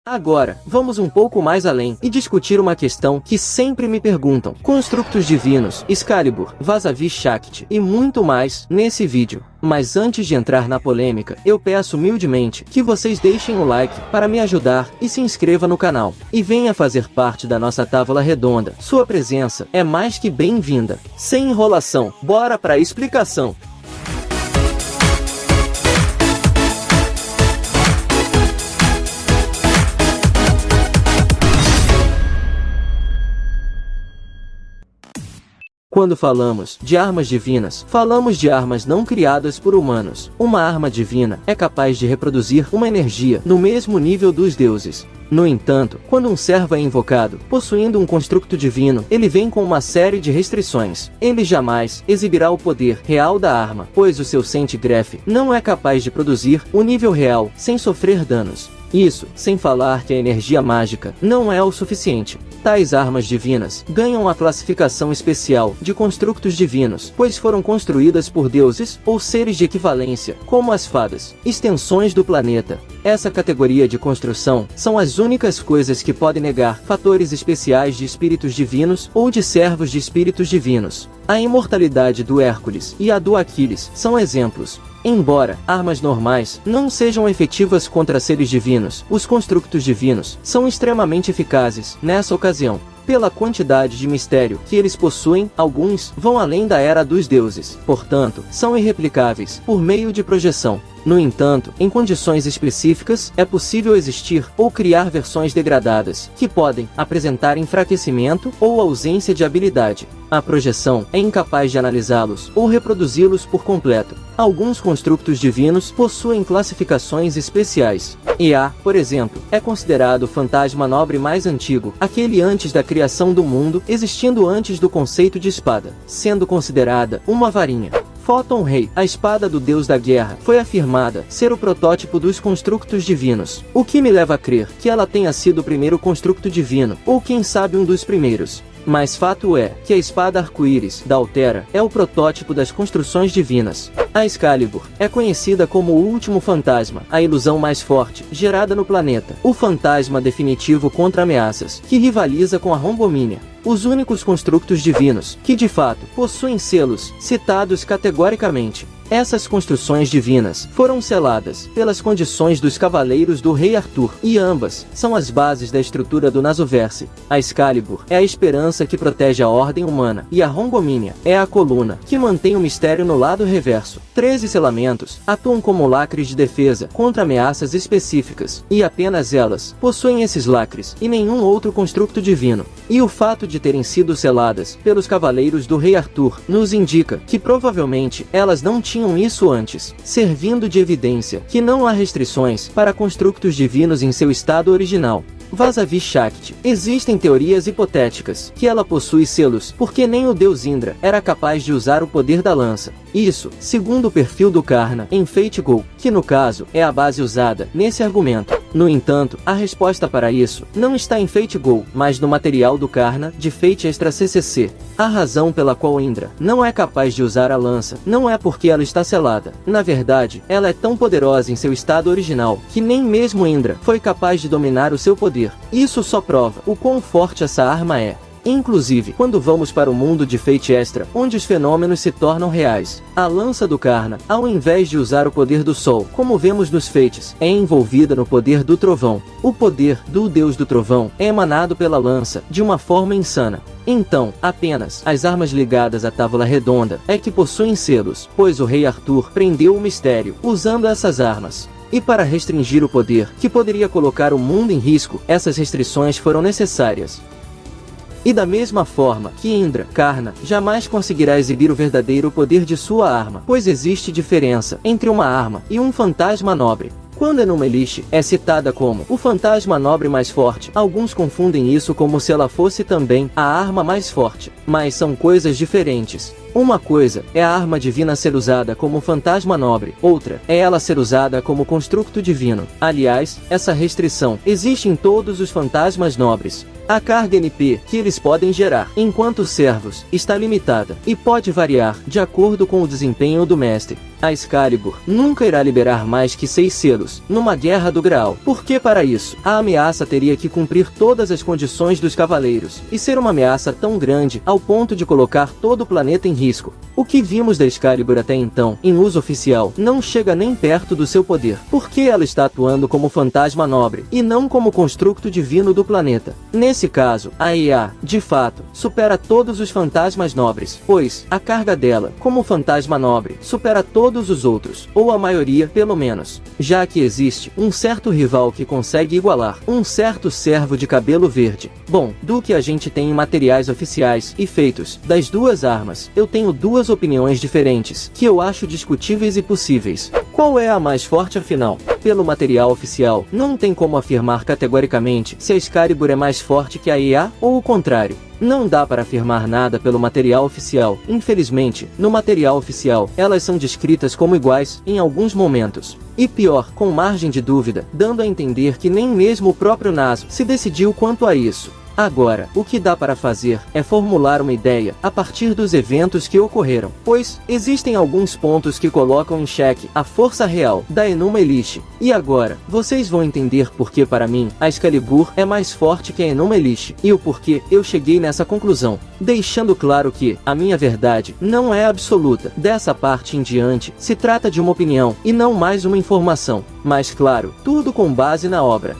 Agora, vamos um pouco mais além e discutir uma questão que sempre me perguntam. Construtos divinos, Excalibur, Vasavi Shakti e muito mais nesse vídeo. Mas antes de entrar na polêmica, eu peço humildemente que vocês deixem o like para me ajudar e se inscreva no canal. E venha fazer parte da nossa távola redonda. Sua presença é mais que bem-vinda. Sem enrolação, bora para a explicação. Quando falamos de armas divinas, falamos de armas não criadas por humanos. Uma arma divina é capaz de reproduzir uma energia no mesmo nível dos deuses. No entanto, quando um servo é invocado, possuindo um construto divino, ele vem com uma série de restrições. Ele jamais exibirá o poder real da arma, pois o seu Centigraph não é capaz de produzir o nível real sem sofrer danos. Isso, sem falar que a energia mágica não é o suficiente. Tais armas divinas ganham a classificação especial de construtos divinos, pois foram construídas por deuses ou seres de equivalência, como as fadas, extensões do planeta. Essa categoria de construção são as únicas coisas que podem negar fatores especiais de espíritos divinos ou de servos de espíritos divinos. A imortalidade do Hércules e a do Aquiles são exemplos. Embora armas normais não sejam efetivas contra seres divinos, os construtos divinos são extremamente eficazes nessa ocasião. Pela quantidade de mistério que eles possuem, alguns vão além da era dos deuses, portanto, são irreplicáveis por meio de projeção. No entanto, em condições específicas, é possível existir ou criar versões degradadas, que podem apresentar enfraquecimento ou ausência de habilidade. A projeção é incapaz de analisá-los ou reproduzi-los por completo. Alguns construtos divinos possuem classificações especiais. Ea, por exemplo, é considerado o fantasma nobre mais antigo, aquele antes da criação do mundo, existindo antes do conceito de espada, sendo considerada uma varinha. Photon Rei, a espada do deus da guerra, foi afirmada ser o protótipo dos construtos divinos, o que me leva a crer que ela tenha sido o primeiro construto divino, ou quem sabe um dos primeiros. Mas fato é que a espada arco-íris da Altera é o protótipo das construções divinas. A Excalibur é conhecida como o último fantasma, a ilusão mais forte gerada no planeta, o fantasma definitivo contra ameaças, que rivaliza com a Rombomínia. Os únicos construtos divinos que de fato possuem selos citados categoricamente. Essas construções divinas foram seladas pelas condições dos cavaleiros do rei Arthur, e ambas são as bases da estrutura do Nasoverse. A Excalibur é a esperança que protege a ordem humana, e a Rombomínia é a coluna que mantém o mistério no lado reverso. 13 selamentos atuam como lacres de defesa contra ameaças específicas, e apenas elas possuem esses lacres, e nenhum outro construto divino. E o fato de terem sido seladas pelos cavaleiros do rei Arthur nos indica que provavelmente elas não tinham isso antes, servindo de evidência que não há restrições para construtos divinos em seu estado original. Vasavi Shakti. Existem teorias hipotéticas que ela possui selos porque nem o deus Indra era capaz de usar o poder da lança. Isso, segundo o perfil do Karna em Fate Go, que no caso é a base usada nesse argumento. No entanto, a resposta para isso não está em Fate Go, mas no material do Karna de Fate Extra CCC. A razão pela qual Indra não é capaz de usar a lança não é porque ela está selada. Na verdade, ela é tão poderosa em seu estado original que nem mesmo Indra foi capaz de dominar o seu poder. Isso só prova o quão forte essa arma é. Inclusive, quando vamos para o mundo de Fate Extra, onde os fenômenos se tornam reais, a lança do Karna, ao invés de usar o poder do Sol, como vemos nos Fates, é envolvida no poder do Trovão. O poder do Deus do Trovão é emanado pela lança, de uma forma insana. Então, apenas as armas ligadas à Távola Redonda é que possuem selos, pois o rei Arthur prendeu o mistério, usando essas armas. E para restringir o poder, que poderia colocar o mundo em risco, essas restrições foram necessárias. E da mesma forma que Indra, Karna, jamais conseguirá exibir o verdadeiro poder de sua arma, pois existe diferença entre uma arma e um fantasma nobre. Quando Enuma Elish é citada como o fantasma nobre mais forte, alguns confundem isso como se ela fosse também a arma mais forte, mas são coisas diferentes. Uma coisa é a arma divina ser usada como fantasma nobre, outra é ela ser usada como construto divino. Aliás, essa restrição existe em todos os fantasmas nobres. A carga NP que eles podem gerar enquanto servos está limitada e pode variar de acordo com o desempenho do mestre. A Excalibur nunca irá liberar mais que 6 selos numa Guerra do Graal, porque para isso, a ameaça teria que cumprir todas as condições dos cavaleiros, e ser uma ameaça tão grande ao ponto de colocar todo o planeta em risco. O que vimos da Excalibur até então, em uso oficial, não chega nem perto do seu poder, porque ela está atuando como fantasma nobre, e não como construto divino do planeta. Nesse caso, a EA, de fato, supera todos os fantasmas nobres, pois a carga dela, como fantasma nobre, supera todos os outros, ou a maioria pelo menos, já que existe um certo rival que consegue igualar um certo servo de cabelo verde. Bom, do que a gente tem em materiais oficiais e feitos das duas armas, eu tenho duas opiniões diferentes, que eu acho discutíveis e possíveis. Qual é a mais forte afinal? Pelo material oficial, não tem como afirmar categoricamente se a Excalibur é mais forte que a EA ou o contrário. Não dá para afirmar nada pelo material oficial. Infelizmente, no material oficial, elas são descritas como iguais em alguns momentos. E pior, com margem de dúvida, dando a entender que nem mesmo o próprio Naso se decidiu quanto a isso. Agora, o que dá para fazer é formular uma ideia a partir dos eventos que ocorreram, pois existem alguns pontos que colocam em xeque a força real da Enuma Elish. E agora, vocês vão entender porque para mim, a Excalibur é mais forte que a Enuma Elish, e o porquê eu cheguei nessa conclusão, deixando claro que a minha verdade não é absoluta. Dessa parte em diante, se trata de uma opinião e não mais uma informação, mas claro, tudo com base na obra.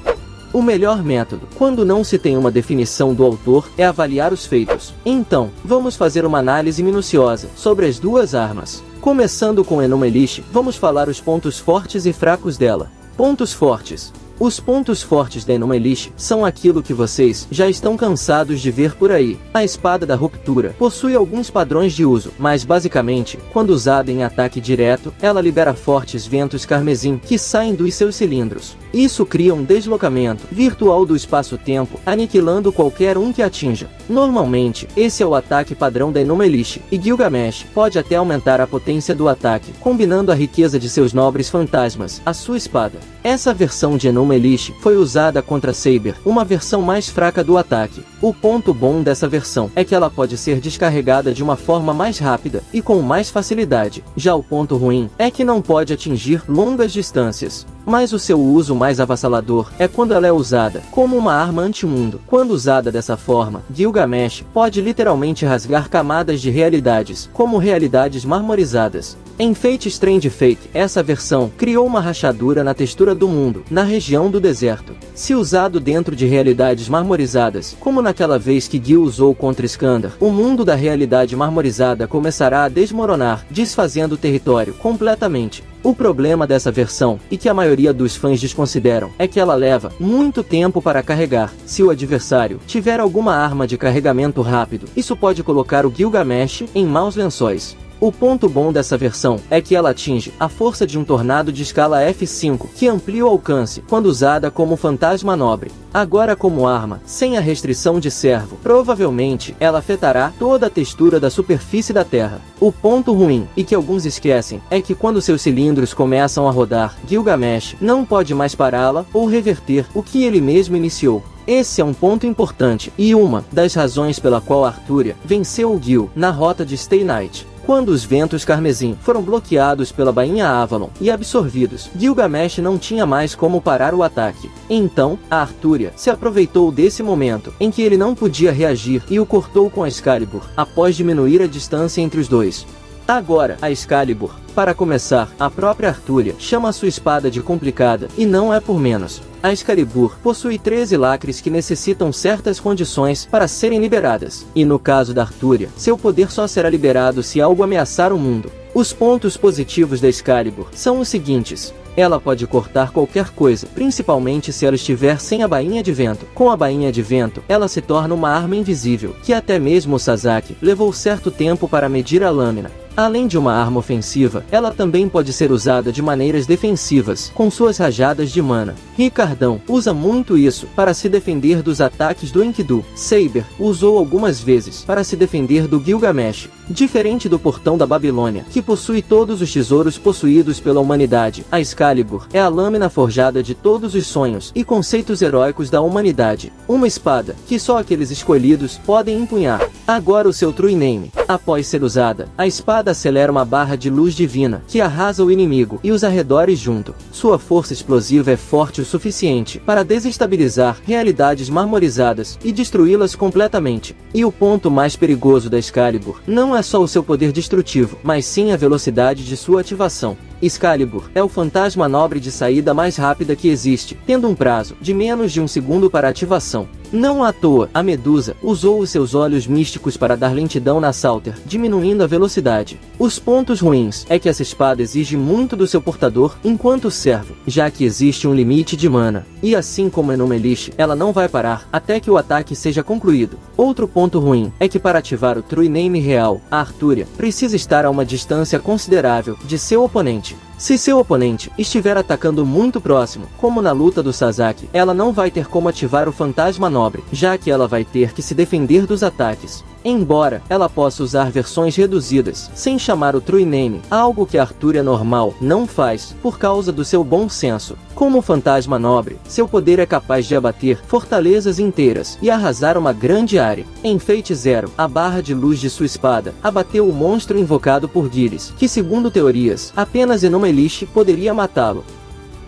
O melhor método, quando não se tem uma definição do autor, é avaliar os feitos. Então, vamos fazer uma análise minuciosa sobre as duas armas. Começando com Enuma Elish, vamos falar os pontos fortes e fracos dela. Pontos fortes. Os pontos fortes da Enuma Elish são aquilo que vocês já estão cansados de ver por aí. A espada da ruptura possui alguns padrões de uso, mas basicamente, quando usada em ataque direto, ela libera fortes ventos carmesim que saem dos seus cilindros. Isso cria um deslocamento virtual do espaço-tempo, aniquilando qualquer um que atinja. Normalmente, esse é o ataque padrão da Enuma Elish, e Gilgamesh pode até aumentar a potência do ataque, combinando a riqueza de seus nobres fantasmas, a sua espada. Essa versão de Enuma Elish foi usada contra Saber, uma versão mais fraca do ataque. O ponto bom dessa versão é que ela pode ser descarregada de uma forma mais rápida e com mais facilidade. Já o ponto ruim é que não pode atingir longas distâncias. Mas o seu uso mais avassalador é quando ela é usada como uma arma anti-mundo. Quando usada dessa forma, Gilgamesh pode literalmente rasgar camadas de realidades, como realidades marmorizadas. Em Fate Strange Fate, essa versão criou uma rachadura na textura do mundo, na região do deserto. Se usado dentro de realidades marmorizadas, como naquela vez que Gil usou contra Iskandar, o mundo da realidade marmorizada começará a desmoronar, desfazendo o território completamente. O problema dessa versão, e que a maioria dos fãs desconsideram, é que ela leva muito tempo para carregar. Se o adversário tiver alguma arma de carregamento rápido, isso pode colocar o Gilgamesh em maus lençóis. O ponto bom dessa versão é que ela atinge a força de um tornado de escala F5, que amplia o alcance quando usada como fantasma nobre. Agora como arma, sem a restrição de servo, provavelmente ela afetará toda a textura da superfície da Terra. O ponto ruim, e que alguns esquecem, é que quando seus cilindros começam a rodar, Gilgamesh não pode mais pará-la ou reverter o que ele mesmo iniciou. Esse é um ponto importante, e uma das razões pela qual Arturia venceu o Gil na rota de Stay Night. Quando os ventos carmesim foram bloqueados pela bainha Avalon e absorvidos, Gilgamesh não tinha mais como parar o ataque. Então, a Arturia se aproveitou desse momento, em que ele não podia reagir, e o cortou com a Excalibur, após diminuir a distância entre os dois. Agora, a Excalibur, para começar, a própria Arturia chama a sua espada de complicada, e não é por menos. A Excalibur possui 13 lacres que necessitam certas condições para serem liberadas, e no caso da Arturia, seu poder só será liberado se algo ameaçar o mundo. Os pontos positivos da Excalibur são os seguintes. Ela pode cortar qualquer coisa, principalmente se ela estiver sem a bainha de vento. Com a bainha de vento, ela se torna uma arma invisível, que até mesmo o Sasaki levou certo tempo para medir a lâmina. Além de uma arma ofensiva, ela também pode ser usada de maneiras defensivas, com suas rajadas de mana. Ricardão usa muito isso para se defender dos ataques do Enkidu. Saber usou algumas vezes para se defender do Gilgamesh. Diferente do portão da Babilônia, que possui todos os tesouros possuídos pela humanidade, a Excalibur é a lâmina forjada de todos os sonhos e conceitos heróicos da humanidade. Uma espada que só aqueles escolhidos podem empunhar. Agora o seu True Name. Após ser usada, a espada acelera uma barra de luz divina que arrasa o inimigo e os arredores junto. Sua força explosiva é forte o suficiente para desestabilizar realidades marmorizadas e destruí-las completamente. E o ponto mais perigoso da Excalibur não é só o seu poder destrutivo, mas sim a velocidade de sua ativação. Excalibur é o fantasma nobre de saída mais rápida que existe, tendo um prazo de menos de 1 segundo para ativação. Não à toa, a Medusa usou os seus olhos místicos para dar lentidão na Salter, diminuindo a velocidade. Os pontos ruins é que essa espada exige muito do seu portador enquanto servo, já que existe um limite de mana. E assim como Enuma Elish, ela não vai parar até que o ataque seja concluído. Outro ponto ruim é que para ativar o True Name real, a Artúria precisa estar a uma distância considerável de seu oponente. Se seu oponente estiver atacando muito próximo, como na luta do Sasaki, ela não vai ter como ativar o fantasma nobre, já que ela vai ter que se defender dos ataques. Embora ela possa usar versões reduzidas, sem chamar o True Name, algo que a Artúria normal não faz, por causa do seu bom senso. Como fantasma nobre, seu poder é capaz de abater fortalezas inteiras e arrasar uma grande área. Em Fate Zero, a barra de luz de sua espada abateu o monstro invocado por Gilles, que segundo teorias, apenas Enuma Elish poderia matá-lo.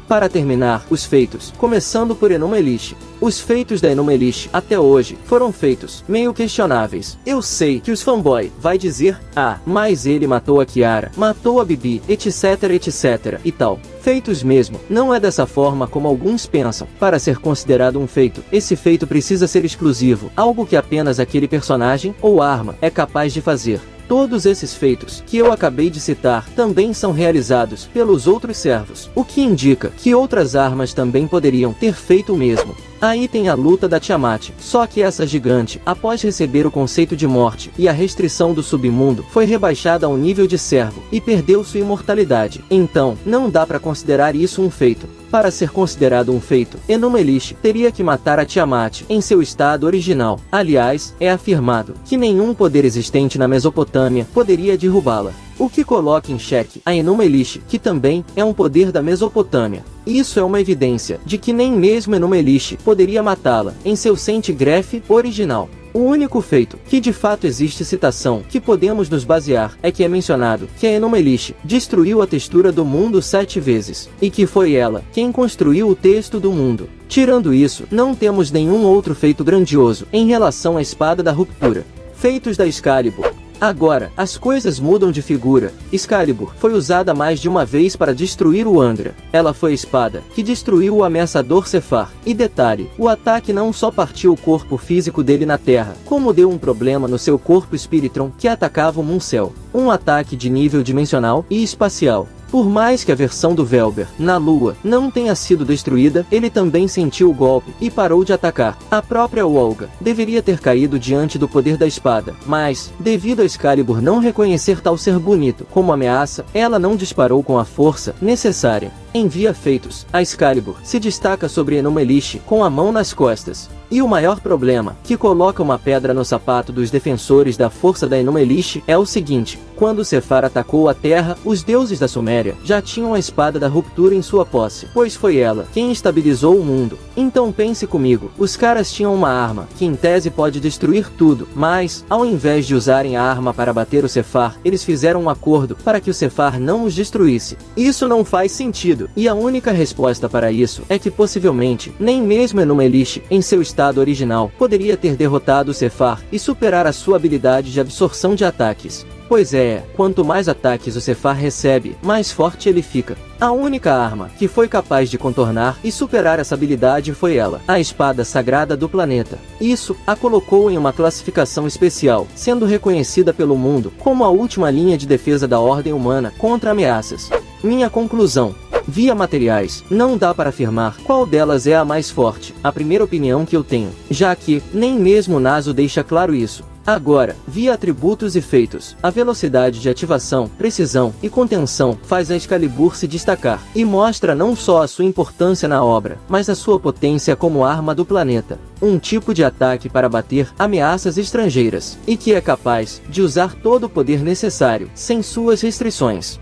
Para terminar, os feitos, começando por Enuma Elish. Os feitos da Enuma Elish até hoje foram feitos meio questionáveis. Eu sei que os fanboy vai dizer, mas ele matou a Kiara, matou a Bibi, etc etc e tal. Feitos mesmo, não é dessa forma como alguns pensam. Para ser considerado um feito, esse feito precisa ser exclusivo, algo que apenas aquele personagem ou arma é capaz de fazer. Todos esses feitos que eu acabei de citar também são realizados pelos outros servos, o que indica que outras armas também poderiam ter feito o mesmo. Aí tem a luta da Tiamat, só que essa gigante, após receber o conceito de morte e a restrição do submundo, foi rebaixada ao nível de servo e perdeu sua imortalidade. Então, não dá para considerar isso um feito. Para ser considerado um feito, Enuma Elish teria que matar a Tiamat em seu estado original. Aliás, é afirmado que nenhum poder existente na Mesopotâmia poderia derrubá-la. O que coloca em xeque a Enuma Elish, que também é um poder da Mesopotâmia. Isso é uma evidência de que nem mesmo Enuma Elish poderia matá-la em seu Centigraph original. O único feito que de fato existe citação que podemos nos basear é que é mencionado que a Enuma Elish destruiu a textura do mundo 7 vezes, e que foi ela quem construiu o texto do mundo. Tirando isso, não temos nenhum outro feito grandioso em relação à Espada da Ruptura. Feitos da Excalibur. Agora, as coisas mudam de figura. Excalibur foi usada mais de uma vez para destruir o Angra. Ela foi a espada que destruiu o ameaçador Sephar. E detalhe, o ataque não só partiu o corpo físico dele na terra, como deu um problema no seu corpo Spiritron que atacava o Muncel. Um ataque de nível dimensional e espacial. Por mais que a versão do Velber, na Lua, não tenha sido destruída, ele também sentiu o golpe e parou de atacar. A própria Olga deveria ter caído diante do poder da espada, mas, devido a Excalibur não reconhecer tal ser bonito como ameaça, ela não disparou com a força necessária. Em Via Feitos, a Excalibur se destaca sobre Enuma Elish com a mão nas costas. E o maior problema, que coloca uma pedra no sapato dos defensores da força da Enuma Elish, é o seguinte: quando Sephar atacou a Terra, os deuses da Suméria já tinham a Espada da Ruptura em sua posse, pois foi ela quem estabilizou o mundo. Então pense comigo, os caras tinham uma arma, que em tese pode destruir tudo, mas, ao invés de usarem a arma para bater o Sephar, eles fizeram um acordo para que o Sephar não os destruísse. Isso não faz sentido, e a única resposta para isso é que possivelmente, nem mesmo Enuma Elish, em seu estado original, poderia ter derrotado o Sephar e superar a sua habilidade de absorção de ataques. Pois é, quanto mais ataques o Sephar recebe, mais forte ele fica. A única arma que foi capaz de contornar e superar essa habilidade foi ela, a espada sagrada do planeta. Isso a colocou em uma classificação especial, sendo reconhecida pelo mundo como a última linha de defesa da ordem humana contra ameaças. Minha conclusão: via materiais, não dá para afirmar qual delas é a mais forte, a primeira opinião que eu tenho, já que nem mesmo Naso deixa claro isso. Agora, via atributos e feitos, a velocidade de ativação, precisão e contenção faz a Excalibur se destacar, e mostra não só a sua importância na obra, mas a sua potência como arma do planeta. Um tipo de ataque para bater ameaças estrangeiras, e que é capaz de usar todo o poder necessário, sem suas restrições.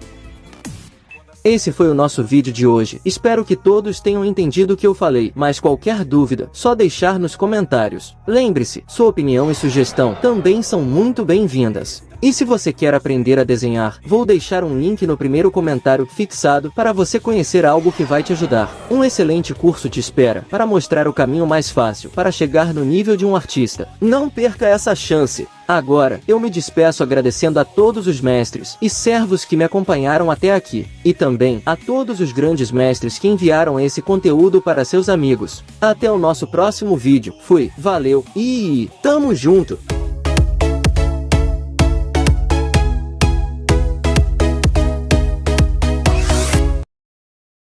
Esse foi o nosso vídeo de hoje. Espero que todos tenham entendido o que eu falei, mas qualquer dúvida, só deixar nos comentários. Lembre-se, sua opinião e sugestão também são muito bem-vindas. E se você quer aprender a desenhar, vou deixar um link no primeiro comentário fixado para você conhecer algo que vai te ajudar. Um excelente curso te espera para mostrar o caminho mais fácil para chegar no nível de um artista. Não perca essa chance! Agora, eu me despeço agradecendo a todos os mestres e servos que me acompanharam até aqui, e também a todos os grandes mestres que enviaram esse conteúdo para seus amigos. Até o nosso próximo vídeo. Fui, valeu e tamo junto!